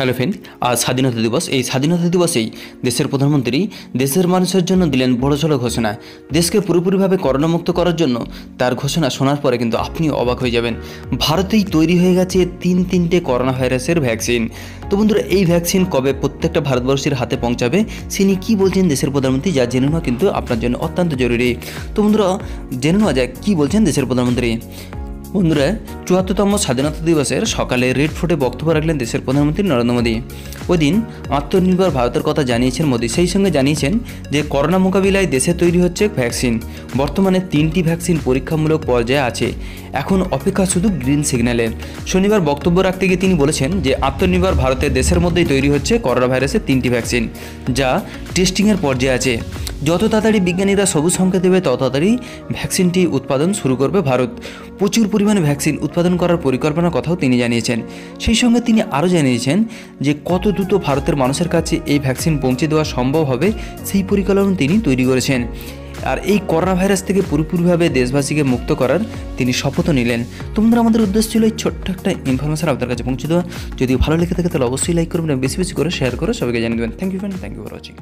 Hello friend, আজ স্বাধীনতা দিবস। এই স্বাধীনতা দিবসেই দেশের প্রধানমন্ত্রী দেশের মানুষের জন্য দিলেন বড়সড় ঘোষণা। দেশকে পুরোপুরিভাবে করোনামুক্ত করার জন্য তার ঘোষণা শোনার পরে কিন্তু আপনি অবাক হয়ে যাবেন। ভারতেই তৈরি হয়ে গেছে তিনটে করোনা ভাইরাসের ভ্যাকসিন। তো বন্ধুরা, এই ভ্যাকসিন কবে প্রত্যেকটা ভারতবর্ষের হাতে পৌঁছাবে, তিনি কী বলছেন দেশের প্রধানমন্ত্রী, যা জেনে নেওয়া কিন্তু আপনার জন্য অত্যন্ত জরুরি। তো বন্ধুরা, জেনে নেওয়া যায় কী বলছেন দেশের প্রধানমন্ত্রী। বন্ধুরা, ৭৪তম স্বাধীনতা দিবসের সকালে রেড ফোর্টে বক্তব্য রাখলেন দেশের প্রধানমন্ত্রী নরেন্দ্র মোদী। ওই দিন আত্মনির্ভর ভারতের কথা জানিয়েছেন মোদী। সেই সঙ্গে জানিয়েছেন যে করোনা মোকাবিলায় দেশে তৈরি হচ্ছে ভ্যাকসিন। বর্তমানে 3টি ভ্যাকসিন পরীক্ষামূলক পর্যায়ে আছে, এখন অপেক্ষা শুধু গ্রিন সিগন্যালের। শনিবার বক্তব্য রাখতে গিয়ে তিনি বলেছেন যে আত্মনির্ভর ভারতের দেশের মধ্যেই তৈরি হচ্ছে করোনা ভাইরাসের 3টি ভ্যাকসিন, যা টেস্টিংয়ের পর্যায়ে আছে। যত তাড়াতাড়ি বিজ্ঞানীরা সবুজ সংকেত দেবে তত তাড়াতাড়ি ভ্যাকসিনটি উৎপাদন শুরু করবে ভারত। প্রচুর পরিমাণে ভ্যাকসিন উৎপাদন করার পরিকল্পনার কথাও তিনি জানিয়েছেন। সেই সঙ্গে তিনি আরও জানিয়েছেন যে কত দ্রুত ভারতের মানুষের কাছে এই ভ্যাকসিন পৌঁছে দেওয়া সম্ভব হবে, সেই পরিকল্পনা তিনি তৈরি করেছেন। আর এই করোনা ভাইরাস থেকে পুরোপুরিভাবে দেশবাসীকে মুক্ত করার তিনি শপথও নিলেন। তো বন্ধুরা, আমাদের উদ্দেশ্য ছিল এই ছোট্ট একটা ইনফরমেশন আপনার কাছে পৌঁছে দেওয়া। যদি ভালো লেগে থাকে তাহলে অবশ্যই লাইক করবেন, বেশি বেশি করে শেয়ার করে সবাইকে জানিয়ে দেবেন। Thank you friend, thank you for watching.